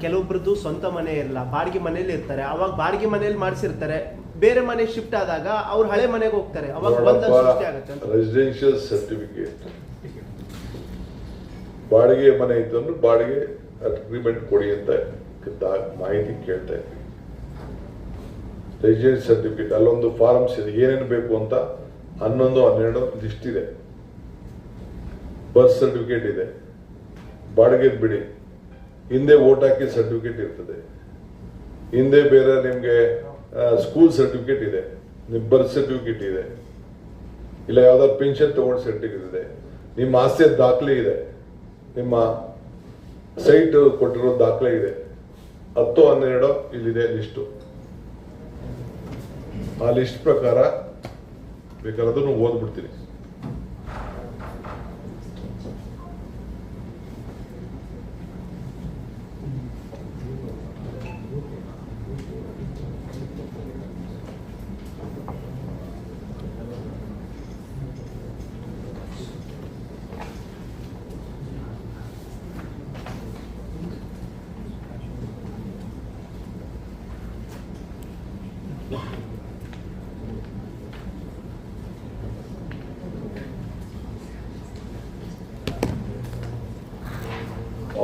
ಕೆಲವೊಬ್ರದ್ದು ಸ್ವಂತ ಮನೆ ಇರಲ್ಲ, ಬಾಡಿಗೆ ಮನೇಲಿ ಇರ್ತಾರೆ. ಅವಾಗ ಬಾಡಿಗೆ ಮನೇಲಿ ಮಾಡಿಸಿರ್ತಾರೆ, ಬೇರೆ ಮನೆ ಶಿಫ್ಟ್ ಆದಾಗ ಅವ್ರು ಹಳೆ ಮನೆಗೆ ಹೋಗ್ತಾರೆ, ಅವಾಗ ಗೊಂದಲ ಸೃಷ್ಟಿ ಆಗುತ್ತೆ. ರೆಸಿಡೆನ್ಷಿಯಲ್ ಸರ್ಟಿಫಿಕೇಟ್ ಬಾಡಿಗೆ ಮನೆ ಇತ್ತು ಅಂದ್ರೆ ಬಾಡಿಗೆ ಅಗ್ರಿಮೆಂಟ್ ಕೊಡಿ ಅಂತ ಮಾಹಿತಿ ಕೇಳ್ತಾ ಇದ್ವಿ. ರೆಸಿಡೆನ್ಸ್ ಸರ್ಟಿಫಿಕೇಟ್ ಅಲ್ಲೊಂದು ಫಾರ್ಮ್ಸ್ ಇದೆ, ಏನೇನು ಬೇಕು ಅಂತ 11, 12 ಲಿಸ್ಟ್ ಇದೆ. ಬರ್ತ್ ಸರ್ಟಿಫಿಕೇಟ್ ಇದೆ, ಬಾಡಿಗೆ ಬಿಡಿ, ಹಿಂದೆ ವೋಟ್ ಹಾಕಿ ಸರ್ಟಿಫಿಕೇಟ್ ಇರ್ತದೆ, ಹಿಂದೆ ಬೇರೆ ನಿಮ್ಗೆ ಸ್ಕೂಲ್ ಸರ್ಟಿಫಿಕೇಟ್ ಇದೆ, ನಿಮ್ ಬರ್ತ್ ಸರ್ಟಿಫಿಕೇಟ್ ಇದೆ, ಇಲ್ಲ ಯಾವ್ದಾದ್ರು ಪೆನ್ಷನ್ ತಗೊಂಡು ಸರ್ಟಿಫಿಕೇಟ್ ಇದೆ, ನಿಮ್ಮ ಆಸ್ತಿಯ ದಾಖಲೆ ಇದೆ, ನಿಮ್ಮ ಸೈಟ್ ಕೊಟ್ಟಿರೋ ದಾಖಲೆ ಇದೆ. 10, 12 ಇಲ್ಲಿದೆ ಲಿಸ್ಟು. ಆ ಲಿಸ್ಟ್ ಪ್ರಕಾರ ಬೇಕಾದ್ರೆ ಅದನ್ನು ಓದ್ಬಿಡ್ತೀನಿ.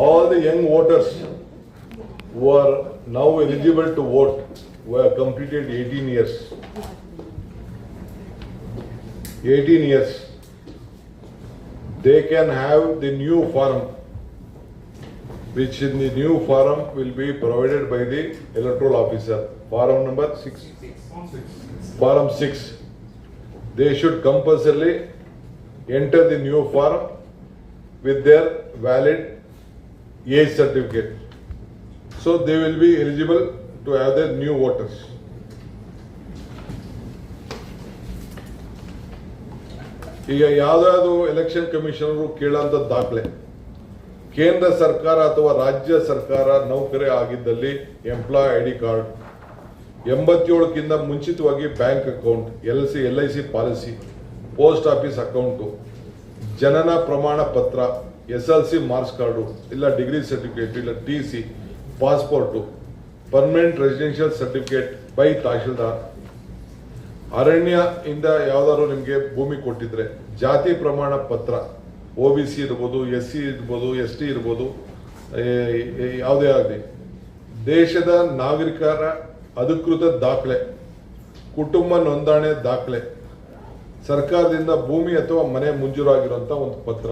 All the young voters who are now eligible to vote who have completed 18 years. 18 years. They can have the new form, which in the new form will be provided by the electoral officer. Form number 6. Form 6. They should compulsorily enter the new form with their valid age certificate. So they will be eligible to have their new voters. ಈಗ ಯಾವುದಾದ್ರು election commissioner ಕೇಳುವಂತ ದಾಖಲೆ, ಕೇಂದ್ರ ಸರ್ಕಾರ ಅಥವಾ ರಾಜ್ಯ ಸರ್ಕಾರ ನೌಕರಿ ಆಗಿದ್ದಲ್ಲಿ ಎಂಪ್ಲಾಯ್ ಐಡಿ ಕಾರ್ಡ್, 87ಕ್ಕಿಂತ ಮುಂಚಿತವಾಗಿ bank account, LIC policy, post office account, ಜನನ ಪ್ರಮಾಣ ಪತ್ರ, SLC ಮಾರ್ಕ್ಸ್ ಕಾರ್ಡು, ಇಲ್ಲ ಡಿಗ್ರಿ ಸರ್ಟಿಫಿಕೇಟ್, ಇಲ್ಲ TC, passport, permanent residential certificate by tahsildar, ಅರಣ್ಯ ಇಂದ ಯಾವ್ದಾದ್ರು ನಿಮಗೆ ಭೂಮಿ ಕೊಟ್ಟಿದ್ರೆ, ಜಾತಿ ಪ್ರಮಾಣ ಪತ್ರ, OBC ಇರ್ಬೋದು, SC ಇರ್ಬೋದು, ST ಇರ್ಬೋದು, ಯಾವುದೇ ಆಗಲಿ, ದೇಶದ ನಾಗರಿಕರ ಅಧಿಕೃತ ದಾಖಲೆ, ಕುಟುಂಬ ನೋಂದಣಿ ದಾಖಲೆ, ಸರ್ಕಾರದಿಂದ ಭೂಮಿ ಅಥವಾ ಮನೆ ಮಂಜೂರಾಗಿರುವಂತ ಒಂದು ಪತ್ರ.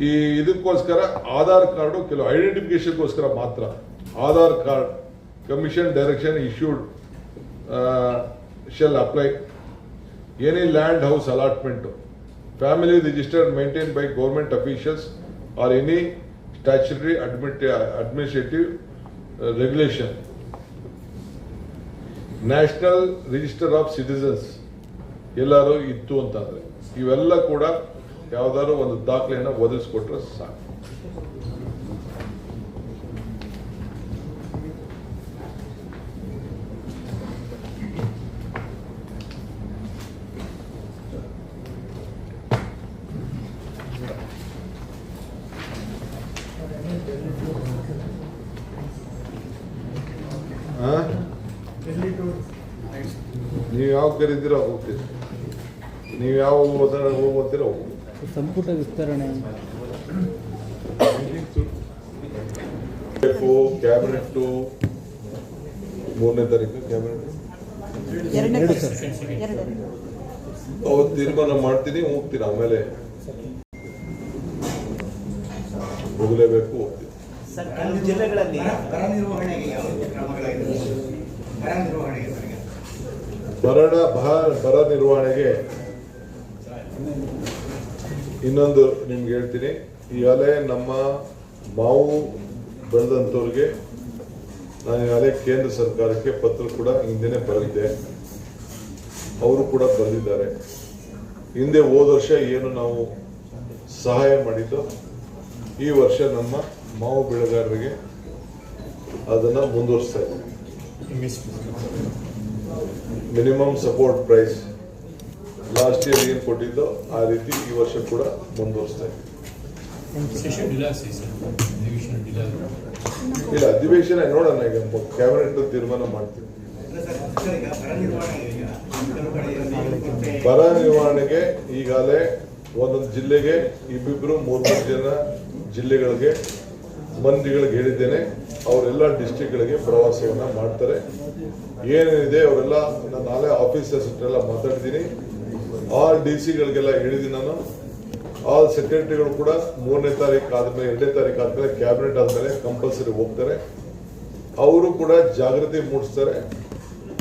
ಈ ಇದಕ್ಕೋಸ್ಕರ ಆಧಾರ್ ಕಾರ್ಡು ಕೆಲವು ಐಡೆಂಟಿಫಿಕೇಶನ್ಗೋಸ್ಕರ ಮಾತ್ರ. Aadhaar card commission direction issued shell apply any land house allotment, family registered maintain by government officials R any statutory administrative regulation, national register of citizens ಎಲ್ಲರೂ ಇತ್ತು ಅಂತಂದ್ರೆ ಇವೆಲ್ಲ ಕೂಡ ಯಾವ್ದಾದ್ರು ಒಂದು ದಾಖಲೆಯನ್ನು ಒದಗಿಸ್ಕೊಟ್ರೆ ಸಾಕು. ನೀವು ಯಾವ ಕರೀತೀರೋ ಹೋಗ್ತೀರಿ, ನೀವು ಯಾವ ಓದ್ತೀರೋ ಹೋಗ್ತೀರಿ. ಸಂಪುಟ ವಿಸ್ತರಣೆ, ಕ್ಯಾಬಿನೆಟ್ 3ನೇ ತಾರೀಕು ಕ್ಯಾಬಿನೆಟ್ ಅವತ್ತು ತೀರ್ಮಾನ ಮಾಡ್ತೀನಿ, ಹೋಗ್ತೀನಿ. ಆಮೇಲೆ ಹೋಗಲೇಬೇಕು, ಹೋಗ್ತೀನಿ. ಜಿಲ್ಲೆಗಳಲ್ಲಿ ಬರ ನಿರ್ವಹಣೆಗೆ ಇನ್ನೊಂದು ನಿಮ್ಗೆ ಹೇಳ್ತೀನಿ. ಈಗಾಗಲೇ ನಮ್ಮ ಮಾವು ಬೆಳೆದಂಥವ್ರಿಗೆ ನಾನು ಈಗಾಗಲೇ ಕೇಂದ್ರ ಸರ್ಕಾರಕ್ಕೆ ಪತ್ರ ಕೂಡ ಹಿಂದೆನೇ ಬರೆದಿದ್ದೆ, ಅವರು ಕೂಡ ಬರೆದಿದ್ದಾರೆ. ಹಿಂದೆ ಹೋದ ವರ್ಷ ಏನು ನಾವು ಸಹಾಯ ಮಾಡಿದ್ದು, ಈ ವರ್ಷ ನಮ್ಮ ಮಾವು ಬೆಳೆಗಾರರಿಗೆ ಅದನ್ನು ಮುಂದುವರಿಸ್ತಾ ಇದ್ದೀವಿ. Minimum support price last year ಏನು ಕೊಟ್ಟಿದ್ದೋ ಆ ರೀತಿ ಈ ವರ್ಷ ಕೂಡ ಮುಂದುವರಿಸ್ತಾ ಇದ್ದೀವಿ. ಸೆಷನ್ ಡಿಲೇ ಆಗ್ತದೆ ಸರ್, ಅಧಿವೇಶನ ಡಿಲೇ ಆಗುತ್ತೆ. ಇಲ್ಲ, ಅಧಿವೇಶನ ನೋಡೋಣ, ಈಗ ಕ್ಯಾಬಿನೆಟ್ ತೀರ್ಮಾನ ಮಾಡ್ತೀವಿ. ಬರ ನಿರ್ವಹಣೆಗೆ ಈಗಾಗಲೇ ಒಂದೊಂದು ಜಿಲ್ಲೆಗೆ ಇಬ್ಬಿಬ್ರು ಮೂರು ಜನ ಜಿಲ್ಲೆಗಳಿಗೆ ಮಂತ್ರಿಗಳಿಗೆ ಹೇಳಿದ್ದೇನೆ. ಅವರೆಲ್ಲ ಡಿಸ್ಟ್ರಿಕ್ಟ್ಗಳಿಗೆ ಪ್ರವಾಸವನ್ನ ಮಾಡ್ತಾರೆ. ಏನೇನಿದೆ ಅವರೆಲ್ಲ ನಾನು ನಾಳೆ ಆಫೀಸರ್ಸ್ ಎಲ್ಲ ಮಾತಾಡ್ತೀನಿ. ಆಲ್ DC ಗಳಿಗೆಲ್ಲ ಹೇಳಿದ್ದೀನಿ ನಾನು. ಆಲ್ ಸೆಕ್ರೆಟರಿಗಳು ಕೂಡ 3ನೇ ತಾರೀಕು ಆದ್ಮೇಲೆ 2ನೇ ತಾರೀಕು ಆದ್ಮೇಲೆ ಕ್ಯಾಬಿನೆಟ್ ಆದ್ಮೇಲೆ ಕಂಪಲ್ಸರಿ ಹೋಗ್ತಾರೆ. ಅವರು ಕೂಡ ಜಾಗೃತಿ ಮೂಡಿಸ್ತಾರೆ.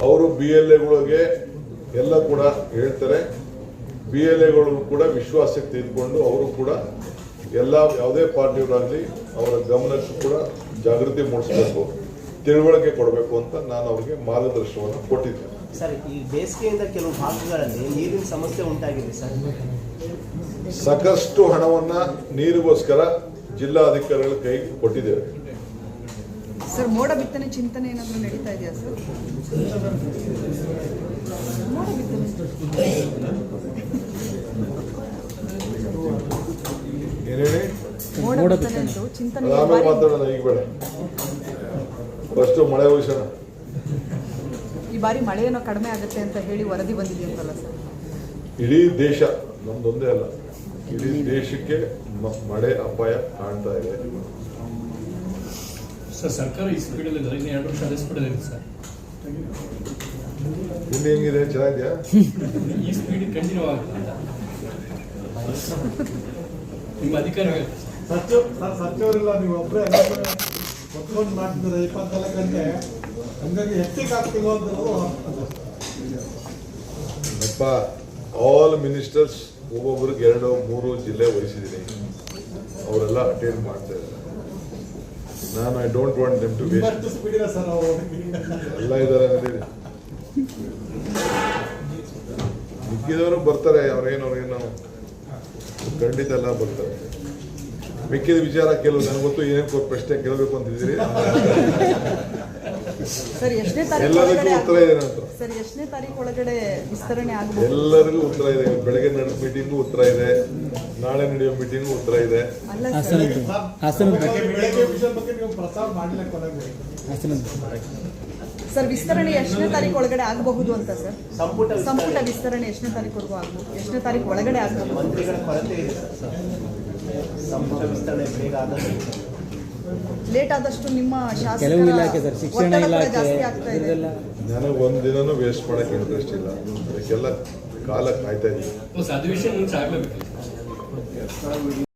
ಅವರು BLAಗಳಿಗೆ ಎಲ್ಲ ಕೂಡ ಹೇಳ್ತಾರೆ. BLAಗಳು ಕೂಡ ವಿಶ್ವಾಸಕ್ಕೆ ತೆಗೆದುಕೊಂಡು ಅವರು ಕೂಡ ಎಲ್ಲ ಯಾವುದೇ ಪಾರ್ಟಿಯವರಾಗಲಿ ಅವರ ಗಮನಕ್ಕೂ ಕೂಡ ಜಾಗೃತಿ ಮೂಡಿಸಬೇಕು, ತಿಳುವಳಿಕೆ ಕೊಡಬೇಕು ಅಂತ ನಾನು ಅವರಿಗೆ ಮಾರ್ಗದರ್ಶನವನ್ನು ಕೊಟ್ಟಿದ್ದೆ. ಸರ್, ಈ ಬೇಸಿಗೆಯಿಂದ ಕೆಲವು ಭಾಗಗಳಲ್ಲಿ ನೀರಿನ ಸಮಸ್ಯೆ ಉಂಟಾಗಿದೆ ಸರ್. ಸಾಕಷ್ಟು ಹಣವನ್ನ ನೀರಿಗೋಸ್ಕರ ಜಿಲ್ಲಾಧಿಕಾರಿಗಳ ಕೈಗೆ ಕೊಟ್ಟಿದ್ದೇವೆ. ಸರ್, ಮೋಡ ಬಿತ್ತನೆ ಚಿಂತನೆ ಏನಾದರೂ ನಡೀತಾ ಇದೆಯಾ ಸರ್? ಮೋಡ ಬಿತ್ತನೆ ಏನ್ ಹೇಳಿ? ಮೋಡ ಬಿತ್ತನೆ ಅಂತೂ ಚಿಂತನೆ ಅದು ಆಮೇಲೆ ಮಾತಾಡೋಣ, ಈಗ ಬೇಡ. ಫಸ್ಟ್ ಮಳೆ ಉಳಿಸೋಣ. ಈ ಬಾರಿ ಮಳೆ ಏನೋ ಕಡಿಮೆ ಆಗುತ್ತೆ ಅಂತ ಹೇಳಿ ವರದಿ ಬಂದಿದೆ ಅಂತಲ್ಲ ಸರ್? ಇಡೀ ದೇಶ, ನಮ್ದೊಂದೇ ಅಲ್ಲ, ಇಡೀ ದೇಶಕ್ಕೆ ಮಳೆ ಅಪಾಯ ಕಾಣ್ತಾ ಇದೆ. ಸರ್, ಸರ್ಕಾರ ಈ ಸ್ಪೀಡಲ್ಲಿ ಇದ್ದಾರೆ, ಇನ್ನು 2 ವರ್ಷ ಅದೇ ಸ್ಪೀಡಲ್ಲಿ ಇದೆ ಸರ್. ಇಲ್ಲಿ ಹೆಂಗಿದೆ? ಚೆನ್ನಾಗಿದೆಯಾ? ಈ ಸ್ಪೀಡ್ ಕಂಟಿನ್ಯೂ ಆಗುತ್ತೆ ಅಂತ ನಿಮ್ಮ ಅಧಿಕಾರ ಹೇಳ್ತಾರೆ ಸರ್. ಸಚಿವರಿಲ್ಲ, ನೀವು ಒಬ್ಬರೇ ಒತ್ಕೊಂಡು ಮಾಡ್ತಿದ್ರೆ 24 ಗಂಟೆ, ಹಂಗಾಗಿ ಹೆಚ್ಚಿಗೆ ಆಗ್ತಿಲ್ಲ ಅಂತ ಆಲ್ ಮಿನಿಸ್ಟರ್ಸ್ ಒಬ್ಬೊಬ್ರಿಗೆ 2-3 ಜಿಲ್ಲೆ ವಹಿಸಿದ್ದೀನಿ. ಅವರೆಲ್ಲ ಅಟೆಂಡ್ ಮಾಡ್ತಾ ಇದ್ದಾರೆ. ನಾನು I don't want them to waste. Speed ಇದೆ ಸರ್ ಅವರು. ಎಲ್ಲ ಇದ್ದಾರೆ ನೋಡಿ, ಮಿಕ್ಕಿದವರು ಬರ್ತಾರೆ. ಅವ್ರೇನು ಖಂಡಿತ ಎಲ್ಲ ಬರ್ತಾರೆ. ಮಿಕ್ಕಿದ ವಿಚಾರ ಕೆಲವು ನನಗೆ ಗೊತ್ತು, ಏನೇನು ಪ್ರಶ್ನೆ ಕೇಳಬೇಕು ಅಂತಿದ್ದೀರಿ. ಸರ್, ಎಷ್ಟನೇ ತಾರೀಕು ಎಲ್ಲದಕ್ಕೂ ಉತ್ತರ ಇದೆ ನನ್ನ ಹತ್ರ. ಸರ್, ಎಷ್ಟನೇ ತಾರೀಕು ಒಳಗಡೆ ವಿಸ್ತರಣೆ ಆಗಬಹುದು? ಎಲ್ಲರಿಗೂ ಉತ್ತರ ಇದೆ. ಬೆಳಗ್ಗೆ ನಡೆದ ಮೀಟಿಂಗು ಉತ್ತರ ಇದೆ, ನಾಳೆ ನಡೆಯೋ ಮೀಟಿಂಗು ಉತ್ತರ ಇದೆ. ಅಲ್ಲ ಬೆಳಗ್ಗೆ ವಿಷಯ ಬಗ್ಗೆ ನೀವು ಪ್ರಸ್ತಾವ ಮಾಡಲಿಲ್ಲ ಕೊನೆಗೆ. ಸರ್, ವಿಸ್ತರಣೆ ಎಷ್ಟನೇ ತಾರೀಕು ಒಳಗಡೆ ಆಗಬಹುದು ಅಂತ ಸರ್? ಸಂಪುಟ ಸಂಪುಟ ವಿಸ್ತರಣೆ ಎಷ್ಟನೇ ತಾರೀಕುವರೆಗೂ ಆಗಬಹುದು? ಎಷ್ಟನೇ ತಾರೀಕು ಒಳಗಡೆ ಆಗಬಹುದು? ಮಂತ್ರಿಗಳ ಕೊರತೆ ಇದೆ ಸರ್. ಸಂಪುಟ ವಿಸ್ತರಣೆ ಬೇಗ ಆದಷ್ಟು ಲೇಟ್ ಆದಷ್ಟು ನಿಮ್ಮ ಕೆಲವು ಇಲಾಖೆ ಸರ್, ಶಿಕ್ಷಣ ಒತ್ತಡ ಕೂಡ ಇಲಾಖೆ ಜಾಸ್ತಿ ಆಗ್ತಾ ಇದೆ. ಇದೆಲ್ಲ ನನಗೆ ಒಂದಿನೂ ವೇಸ್ಟ್ ಮಾಡೋಕ್ಕೆ ಇಂಟ್ರೆಸ್ಟ್ ಇಲ್ಲ. ಅದಕ್ಕೆಲ್ಲ ಕಾಲ ಕಾಯ್ತಾ ಇದ್ದೀನಿ. ಅಧಿವೇಶನ ಮುಂಚೆ ಆಗಲೇಬೇಕು.